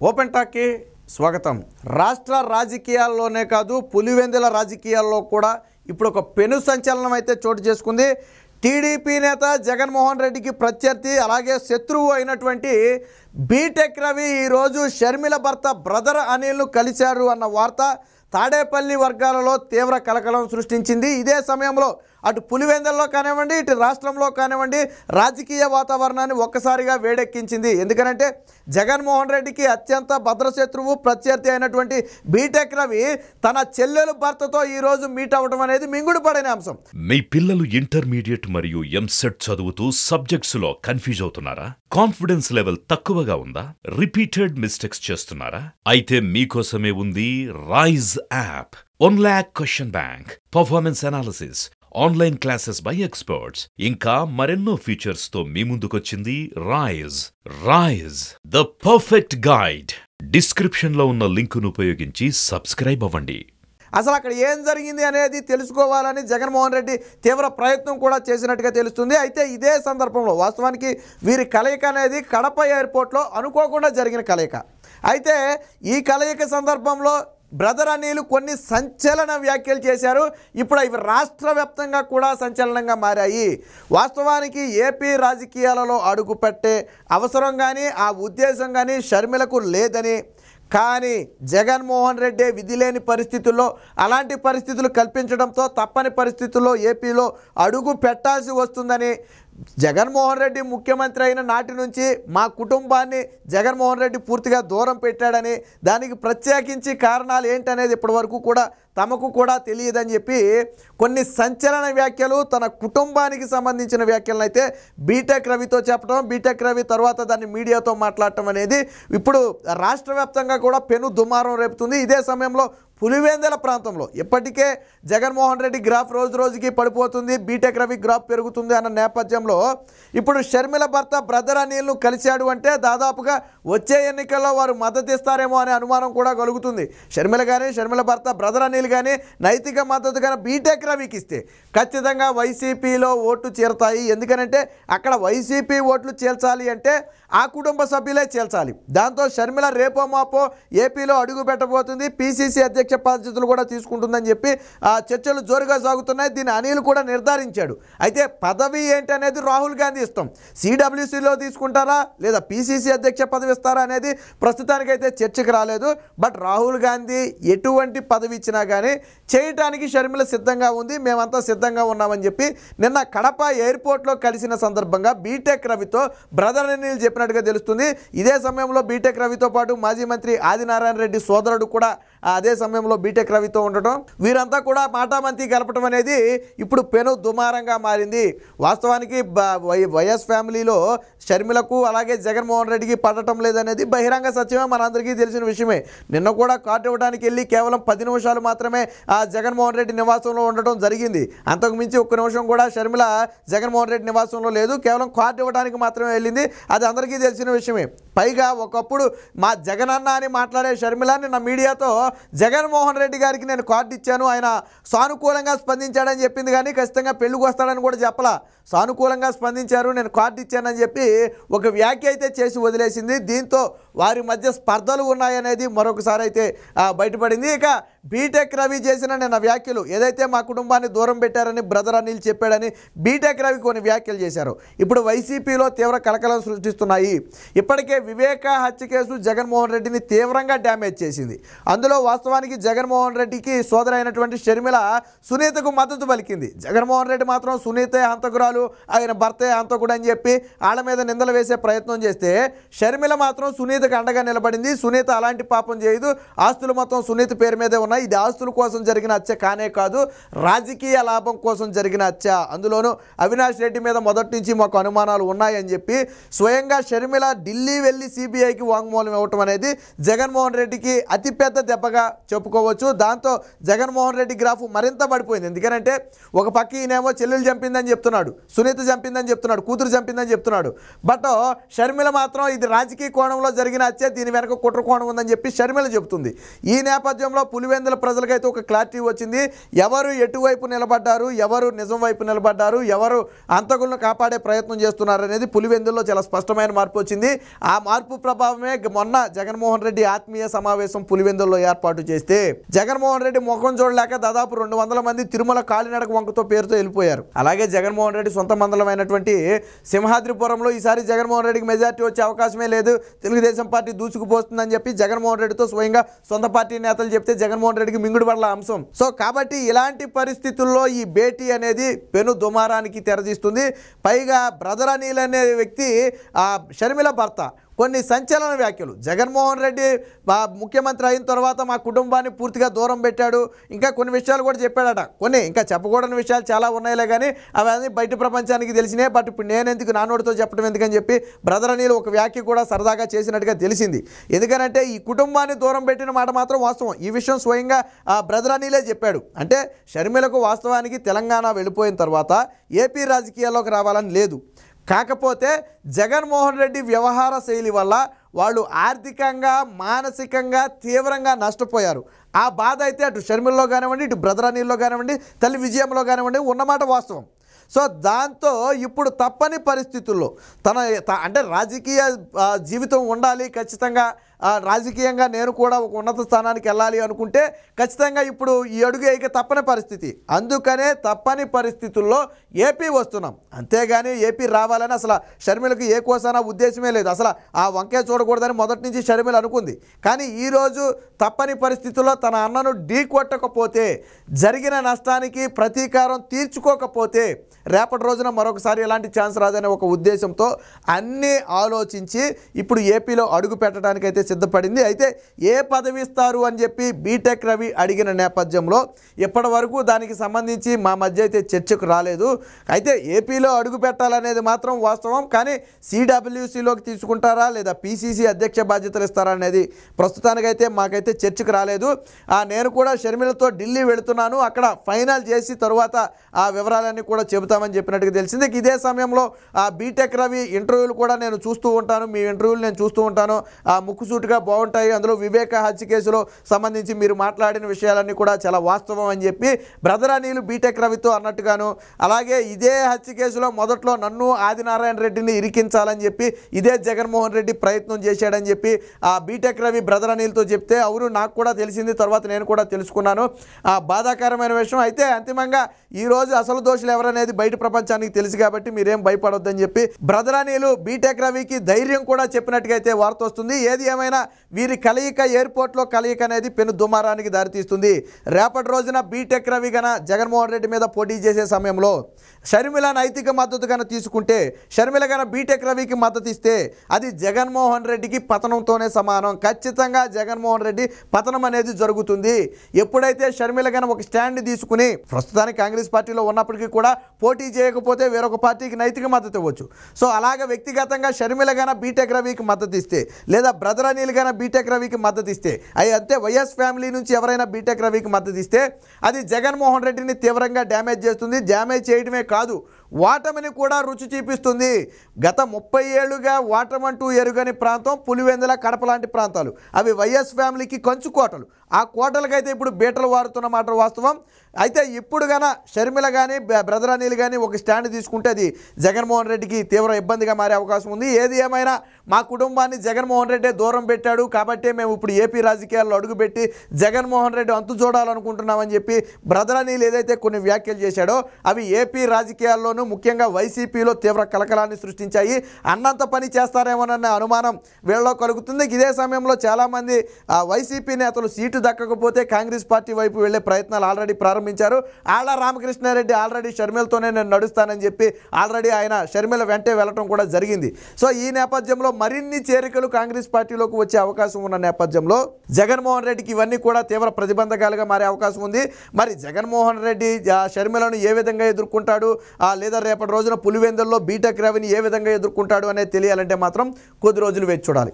Open టాక్కి స్వాగతం. రాష్ట్ర రాజకీయాల్లోనే కాదు పులివెందుల రాజకీయాల్లో కూడా ఇప్పుడు ఒక పెను సంచలనం అయితే చోటు చేసుకుంది. టీడీపీ నేత జగన్మోహన్ రెడ్డికి ప్రత్యర్థి అలాగే శత్రువు అయినటువంటి బీటెక్ రవి ఈరోజు షర్మిల భర్త బ్రదర్ అనిల్ను కలిశారు అన్న వార్త తాడేపల్లి వర్గాలలో తీవ్ర కలకలం సృష్టించింది. ఇదే సమయంలో అటు పులివెందుల్లో కానివ్వండి ఇటు రాష్ట్రంలో కానివ్వండి రాజకీయ వాతావరణాన్ని ఒక్కసారిగా వేడెక్కించింది. ఎందుకంటే జగన్మోహన్ రెడ్డికి అత్యంత భద్రశత్రువు ప్రత్యర్థి అయినటువంటి బీటెక్ రవి తన చెల్లెలు భర్తతో ఈరోజు మీట్ అవ్వడం అనేది మింగుడు పడని అంశం. మీ పిల్లలు ఇంటర్మీడియట్ మరియు ఎంసెట్ చదువుతూ సబ్జెక్ట్స్ లో కన్ఫ్యూజ్ అవుతున్నారా? కాన్ఫిడెన్స్ లెవెల్ తక్కువగా ఉందా? రిపీటెడ్ మిస్టేక్స్ చేస్తున్నారా? అయితే మీకోసమే ఉంది rise app. 1 lakh question bank, performance analysis, online classes by experts, ఇంకా మరెన్నో ఫీచర్స్ తో మీ ముందుకొచ్చింది rise the perfect guide. Description లో ఉన్న లింకును ఉపయోగించి సబ్స్క్రైబ్ అవ్వండి. అసలు అక్కడ ఏం జరిగింది అనేది తెలుసుకోవాలని జగన్మోహన్ రెడ్డి తీవ్ర ప్రయత్నం కూడా చేసినట్టుగా తెలుస్తుంది. అయితే ఇదే సందర్భంలో వాస్తవానికి వీరి కలయిక అనేది కడప ఎయిర్పోర్ట్లో అనుకోకుండా జరిగిన కలయిక. అయితే ఈ కలయిక సందర్భంలో బ్రదర్ అనిల్ కొన్ని సంచలన వ్యాఖ్యలు చేశారు. ఇప్పుడు ఇవి రాష్ట్ర వ్యాప్తంగా కూడా సంచలనంగా మారాయి. వాస్తవానికి ఏపీ రాజకీయాలలో అడుగుపెట్టే అవసరం కానీ ఆ ఉద్దేశం కానీ షర్మిలకు లేదని, కానీ జగన్మోహన్ రెడ్డి విధిలేని పరిస్థితుల్లో అలాంటి పరిస్థితులు కల్పించడంతో తప్పని పరిస్థితుల్లో ఏపీలో అడుగు పెట్టాల్సి వస్తుందని, జగన్మోహన్ రెడ్డి ముఖ్యమంత్రి అయిన నాటి నుంచి మా కుటుంబాన్ని జగన్మోహన్ రెడ్డి పూర్తిగా దూరం పెట్టాడని, దానికి ప్రత్యేకించి కారణాలు ఏంటనేది ఇప్పటివరకు కూడా తమకు కూడా తెలియదని చెప్పి కొన్ని సంచలన వ్యాఖ్యలు తన కుటుంబానికి సంబంధించిన వ్యాఖ్యలను అయితే బీటెక్ రవితో చెప్పడం, బీటెక్ రవి తర్వాత దాన్ని మీడియాతో మాట్లాడటం అనేది ఇప్పుడు రాష్ట్ర వ్యాప్తంగా కూడా పెను దుమారం రేపుతుంది. ఇదే సమయంలో పులివెందుల ప్రాంతంలో ఇప్పటికే జగన్మోహన్ రెడ్డి గ్రాఫ్ రోజు రోజుకి పడిపోతుంది, బీటెక్ రవి గ్రాఫ్ పెరుగుతుంది అన్న నేపథ్యంలో ఇప్పుడు షర్మిల భర్త బ్రదర్ అనిల్ను కలిశాడు అంటే దాదాపుగా వచ్చే ఎన్నికల్లో వారు మద్దతు ఇస్తారేమో అనే అనుమానం కూడా కలుగుతుంది. షర్మిల కానీ షర్మిల భర్త బ్రదర్ అనిల్ కానీ నైతిక మద్దతు కానీ బీటెక్ రవికి ఇస్తే ఖచ్చితంగా వైసీపీలో ఓట్లు చేరుతాయి. ఎందుకంటే అక్కడ వైసీపీ ఓట్లు చేల్చాలి అంటే ఆ కుటుంబ సభ్యులే చేల్చాలి. దాంతో షర్మిల రేపో మాపో ఏపీలో అడుగు పెట్టబోతుంది, పీసీసీ అధ్యక్ష బాధ్యతలు కూడా తీసుకుంటుందని చెప్పి చర్చలు జోరుగా సాగుతున్నాయి. దీన్ని అనిల్ కూడా నిర్ధారించాడు. అయితే పదవి ఏంటి అనేది రాహుల్ గాంధీ ఇష్టం. సిడబ్ల్యూసీలో తీసుకుంటారా లేదా పీసీసీ అధ్యక్ష పదవి ఇస్తారా అనేది ప్రస్తుతానికైతే చర్చకు రాలేదు. బట్ రాహుల్ గాంధీ ఎటువంటి పదవి ఇచ్చినా కానీ చేయటానికి షర్మిల సిద్ధంగా ఉంది, మేమంతా సిద్ధంగా ఉన్నామని చెప్పి నిన్న కడప ఎయిర్పోర్ట్లో కలిసిన సందర్భంగా బీటెక్ రవితో బ్రదర్ అనిల్ చెప్పినట్టుగా తెలుస్తుంది. ఇదే సమయంలో బీటెక్ రవితో పాటు మాజీ మంత్రి ఆదినారాయణ రెడ్డి సోదరుడు కూడా అదే సమయంలో బీటెక్ రవితో ఉండటం, వీరంతా కూడా మాటామంతి కలపటం అనేది ఇప్పుడు పెను దుమారంగా మారింది. వాస్తవానికి వైఎస్ ఫ్యామిలీలో షర్మిలకు అలాగే జగన్మోహన్ రెడ్డికి పడటం లేదనేది బహిరంగ సత్యమే, మనందరికీ తెలిసిన విషయమే. నిన్న కూడా కార్డు ఇవ్వడానికి వెళ్ళి కేవలం 10 నిమిషాలు మాత్రమే జగన్మోహన్ రెడ్డి నివాసంలో ఉండటం జరిగింది. అంతకు మించి ఒక్క నిమిషం కూడా షర్మిల జగన్మోహన్ రెడ్డి నివాసంలో లేదు, కేవలం కార్డు ఇవ్వడానికి మాత్రమే వెళ్ళింది. అది అందరికీ తెలిసిన విషయమే. పైగా ఒకప్పుడు మా జగనన్న అని మాట్లాడే షర్మిల నిన్న మీడియాతో జగన్మోహన్ రెడ్డి గారికి నేను కార్డు ఇచ్చాను, ఆయన సానుకూలంగా స్పందించాడని చెప్పింది. కానీ ఖచ్చితంగా పెళ్ళికి వస్తాడని కూడా చెప్పలా, సానుకూలంగా స్పందించారు, నేను కార్డు ఇచ్చానని చెప్పి ఒక వ్యాఖ్య అయితే చేసి వదిలేసింది. దీంతో వారి మధ్య స్పర్ధలు ఉన్నాయనేది మరొకసారి అయితే బయటపడింది. ఇక బీటెక్ రవి చేసిన నిన్న వ్యాఖ్యలు ఏదైతే మా కుటుంబాన్ని దూరం పెట్టారని బ్రదర్ అనిల్ చెప్పాడని బీటెక్ రవి కొన్ని వ్యాఖ్యలు చేశారు, ఇప్పుడు వైసీపీలో తీవ్ర కలకలం సృష్టిస్తున్నాయి. ఇప్పటికే వివేక హత్య కేసు జగన్మోహన్ రెడ్డిని తీవ్రంగా డ్యామేజ్ చేసింది. అందులో వాస్తవానికి జగన్మోహన్ రెడ్డికి సోదరైనటువంటి షర్మిల సునీతకు మద్దతు పలికింది. జగన్మోహన్ రెడ్డి మాత్రం సునీతే హంతకురాలు, ఆయన భర్తే హంతకుడు అని చెప్పి వాళ్ళ మీద నిందలు వేసే ప్రయత్నం చేస్తే షర్మిల మాత్రం సునీతకు అండగా నిలబడింది. సునీత అలాంటి పాపం చేయదు, ఆస్తులు మొత్తం సునీత పేరు మీదే ఉన్నాయి, ఇది ఆస్తుల కోసం జరిగిన హత్య కానే కాదు, రాజకీయ లాభం కోసం జరిగిన హత్య, అందులోనూ అవినాష్ రెడ్డి మీద మొదటి నుంచి మాకు అనుమానాలు ఉన్నాయని చెప్పి స్వయంగా షర్మిల ఢిల్లీ వెళ్ళి సిబిఐకి వాంగ్మూలం ఇవ్వటం అనేది జగన్మోహన్ రెడ్డికి అతిపెద్ద దెబ్బగా చెప్పుకోవచ్చు. దాంతో జగన్మోహన్ రెడ్డి గ్రాఫ్ మరింత పడిపోయింది. ఎందుకంటే ఒక పక్క ఈయనేమో చెల్లెలు చంపిందని చెప్తున్నాడు, సునీత చంపిందని చెప్తున్నాడు, కూతురు చంపిందని చెప్తున్నాడు. బట్ షర్మిల మాత్రం ఇది రాజకీయ కోణంలో జరిగిన హత్య, దీని వెనక కుట్ర కోణం ఉందని చెప్పి షర్మిల చెబుతుంది. ఈ నేపథ్యంలో పులివెందుల పులివెందుల ప్రజలకైతే ఒక క్లారిటీ వచ్చింది. ఎవరు ఎటువైపు నిలబడ్డారు, ఎవరు నిజం వైపు నిలబడ్డారు, ఎవరు అంతకులను కాపాడే ప్రయత్నం చేస్తున్నారు అనేది పులివెందుల్లో చాలా స్పష్టమైన మార్పు వచ్చింది. ఆ మార్పు ప్రభావమే మొన్న జగన్మోహన్ రెడ్డి ఆత్మీయ సమావేశం పులివెందుల్లో ఏర్పాటు చేస్తే జగన్మోహన్ రెడ్డి ముఖం చూడలేక దాదాపు 200 మంది తిరుమల కాలినడక వంకతో పేరుతో వెళ్ళిపోయారు. అలాగే జగన్మోహన్ రెడ్డి సొంత మండలమైనటువంటి సింహాద్రిపురంలో ఈసారి జగన్మోహన్ రెడ్డికి మెజార్టీ వచ్చే అవకాశమే లేదు, తెలుగుదేశం పార్టీ దూసుకుపోతుందని చెప్పి జగన్మోహన్ రెడ్డితో స్వయంగా సొంత పార్టీ నేతలు చెప్తే జగన్మోహన్ రెడ్డికి మింగుడు పడల అంశం. సో కాబట్టి ఇలాంటి పరిస్థితుల్లో ఈ భేటీ అనేది పెను దుమారానికి తెరదీస్తుంది. పైగా బ్రదర్ అనిల్ అనే వ్యక్తి షర్మిల భర్త కొన్ని సంచలన వ్యాఖ్యలు, జగన్మోహన్ రెడ్డి ముఖ్యమంత్రి అయిన తర్వాత మా కుటుంబాన్ని పూర్తిగా దూరం పెట్టాడు, ఇంకా కొన్ని విషయాలు కూడా చెప్పాడట. కొన్ని ఇంకా చెప్పకూడని విషయాలు చాలా ఉన్నాయిలే కానీ అవన్నీ బయట ప్రపంచానికి తెలిసినాయి. బట్ ఇప్పుడు నేను ఎందుకు నానోడితో చెప్పడం ఎందుకని చెప్పి బ్రదర్ అనిల్ ఒక వ్యాఖ్య కూడా సరదాగా చేసినట్టుగా తెలిసింది. ఎందుకనంటే ఈ కుటుంబాన్ని దూరం పెట్టిన మాట మాత్రం వాస్తవం. ఈ విషయం స్వయంగా బ్రదర్ అనిలే చెప్పాడు. అంటే షర్మిలకు వాస్తవానికి తెలంగాణ వెళ్ళిపోయిన తర్వాత ఏపీ రాజకీయాల్లోకి రావాలని లేదు. కాకపోతే జగన్మోహన్ రెడ్డి వ్యవహార శైలి వల్ల వాళ్ళు ఆర్థికంగా మానసికంగా తీవ్రంగా నష్టపోయారు. ఆ బాధ అయితే అటు షర్మిల్లో కానివ్వండి, ఇటు బ్రదర్ అనిల్లో కానివ్వండి, తల్లి విజయంలో కానివ్వండి ఉన్నమాట వాస్తవం. సో దాంతో ఇప్పుడు తప్పని పరిస్థితుల్లో అంటే రాజకీయ జీవితం ఉండాలి, ఖచ్చితంగా రాజకీయంగా నేను కూడా ఒక ఉన్నత స్థానానికి వెళ్ళాలి అనుకుంటే ఖచ్చితంగా ఇప్పుడు ఈ అడుగు వేయక తప్పని పరిస్థితి. అందుకనే తప్పని పరిస్థితుల్లో ఏపీ వస్తున్నాం. అంతేగాని ఏపీ రావాలని అసలు షర్మిలకు ఏ కోసానా ఉద్దేశమే లేదు. అసలు ఆ వంకే చూడకూడదని మొదటి నుంచి షర్మిల అనుకుంది. కానీ ఈరోజు తప్పని పరిస్థితుల్లో తన అన్నను ఢీ కొట్టకపోతే, జరిగిన నష్టానికి ప్రతీకారం తీర్చుకోకపోతే రేపటి రోజున మరొకసారి ఎలాంటి ఛాన్స్ రాదనే ఒక ఉద్దేశంతో అన్నీ ఆలోచించి ఇప్పుడు ఏపీలో అడుగు పెట్టడానికైతే సిద్ధపడింది. అయితే ఏ పదవి ఇస్తారు అని చెప్పి బీటెక్ రవి అడిగిన నేపథ్యంలో ఇప్పటి వరకు దానికి సంబంధించి మా మధ్య అయితే చర్చకు రాలేదు. అయితే ఏపీలో అడుగు పెట్టాలనేది మాత్రం వాస్తవం. కానీ సిడబ్ల్యూసీలోకి తీసుకుంటారా లేదా పీసీసీ అధ్యక్ష బాధ్యతలు ఇస్తారా అనేది ప్రస్తుతానికైతే మాకైతే చర్చకు రాలేదు. నేను కూడా షర్మిలతో ఢిల్లీ వెళుతున్నాను, అక్కడ ఫైనల్ చేసి తరువాత ఆ వివరాలన్నీ కూడా చెబుతామని చెప్పినట్టుగా తెలిసింది. ఇదే సమయంలో బీటెక్ రవి ఇంటర్వ్యూలు కూడా నేను చూస్తూ ఉంటాను, మీ ఇంటర్వ్యూలు నేను చూస్తూ ఉంటాను, ముక్కుసూటిగా బాగుంటాయి. అందులో వివేక హత్య కేసులో సంబంధించి మీరు మాట్లాడిన విషయాలన్నీ కూడా చాలా వాస్తవం అని చెప్పి బ్రదర్ అనిల్ బీటెక్ రవితో అన్నట్టుగాను, అలాగే ఇదే హత్య కేసులో మొదట్లో నన్ను ఆదినారాయణ రెడ్డిని ఇరికించాలని చెప్పి ఇదే జగన్మోహన్ రెడ్డి ప్రయత్నం చేశాడని చెప్పి బీటెక్ రవి బ్రదర్ అనిల్తో చెప్తే అవును నాకు కూడా తెలిసింది, తర్వాత నేను కూడా తెలుసుకున్నాను. బాధాకరమైన విషయం. అయితే అంతిమంగా ఈరోజు అసలు దోషులు ఎవరనేది బయట ప్రపంచానికి తెలుసు కాబట్టి మీరేం భయపడొద్దని చెప్పి బ్రదర్ అనిల్ బీటెక్ రవికి ధైర్యం కూడా చెప్పినట్టుగా అయితే వార్త వస్తుంది. ఏది ఏమైనా వీరి కలయిక ఎయిర్పోర్ట్లో కలయిక అనేది పెను దుమారానికి దారితీస్తుంది. రేపటి రోజున బీటెక్ రవి గన జగన్మోహన్ రెడ్డి మీద పోటీ చేసే సమయంలో షర్మిల నైతిక మద్దతు గన తీసుకుంటే, షర్మిల గన బీటెక్ రవికి మద్దతు ఇస్తే అది జగన్మోహన్ రెడ్డికి పతనంతోనే సమానం. ఖచ్చితంగా జగన్మోహన్ రెడ్డి పతనం అనేది జరుగుతుంది. ఎప్పుడైతే షర్మిల గన ఒక స్టాండ్ తీసుకుని ప్రస్తుతానికి కాంగ్రెస్ పార్టీలో ఉన్నప్పటికీ కూడా పోటీ చేయకపోతే వేరొక పార్టీకి నైతిక మద్దతు ఇవ్వచ్చు. సో అలాగే వ్యక్తిగతంగా షర్మిల గన బీటెక్ రవికి మద్దతు ఇస్తే లేదా బ్రదర్ అనిల్ గన బీటెక్ రవికి మద్దతు ఇస్తే, అంతే వైఎస్ ఫ్యామిలీ నుంచి ఎవరైనా బీటెక్ రవికి మద్దతు ఇస్తే అది జగన్మోహన్ రెడ్డిని తీవ్రంగా డ్యామేజ్ చేస్తుంది. డ్యామేజ్ చేయడమే కాదు, ఓటమిని కూడా రుచి చూపిస్తుంది. గత 30 ఏళ్లుగా ఓటమంటూ ఎరుగని ప్రాంతం పులివెందుల, కడప లాంటి ప్రాంతాలు అవి వైఎస్ ఫ్యామిలీకి కంచు కోటలు. ఆ కోటలకైతే ఇప్పుడు బీటలు వారుతున్న మాట వాస్తవం. అయితే ఇప్పుడు గన షర్మిల కానీ బ్రదర్ అనిల్ కానీ ఒక స్టాండ్ తీసుకుంటే అది జగన్మోహన్ రెడ్డికి తీవ్ర ఇబ్బందిగా మారే అవకాశం ఉంది. ఏది ఏమైనా మా కుటుంబాన్ని జగన్మోహన్ రెడ్డి దూరం పెట్టాడు కాబట్టి మేము ఇప్పుడు ఏపీ రాజకీయాల్లో అడుగుపెట్టి జగన్మోహన్ రెడ్డి అంతు చూడాలనుకుంటున్నామని చెప్పి బ్రదర్ అనిల్ ఏదైతే కొన్ని వ్యాఖ్యలు చేశాడో అవి ఏపీ రాజకీయాల్లోనూ ముఖ్యంగా వైసీపీలో తీవ్ర కలకలాన్ని సృష్టించాయి. అన్నంత పని చేస్తారేమోనన్న అనుమానం వీళ్ళలో కలుగుతుంది. ఇదే సమయంలో చాలామంది వైసీపీ నేతలు సీటు దక్కకపోతే కాంగ్రెస్ పార్టీ వైపు వెళ్లే ప్రయత్నాలు ఆల్రెడీ ప్రారంభించారు. ఆళ్ల రామకృష్ణారెడ్డి ఆల్రెడీ షర్మిలతోనే నేను నడుస్తానని చెప్పి ఆల్రెడీ ఆయన షర్మిల వెంటే వెళ్ళటం కూడా జరిగింది. సో ఈ నేపథ్యంలో మరిన్ని చేరికలు కాంగ్రెస్ పార్టీలోకి వచ్చే అవకాశం ఉన్న నేపథ్యంలో జగన్మోహన్ రెడ్డికి ఇవన్నీ కూడా తీవ్ర ప్రతిబంధకాలుగా మారే అవకాశం ఉంది. మరి జగన్మోహన్ రెడ్డి షర్మిలను ఏ విధంగా ఎదుర్కొంటాడు, లేదా రేపటి రోజున పులివెందుల్లో బీటెక్ రవిని ఏ విధంగా ఎదుర్కొంటాడు అనేది తెలియాలంటే మాత్రం కొద్ది రోజులు వేచి చూడాలి.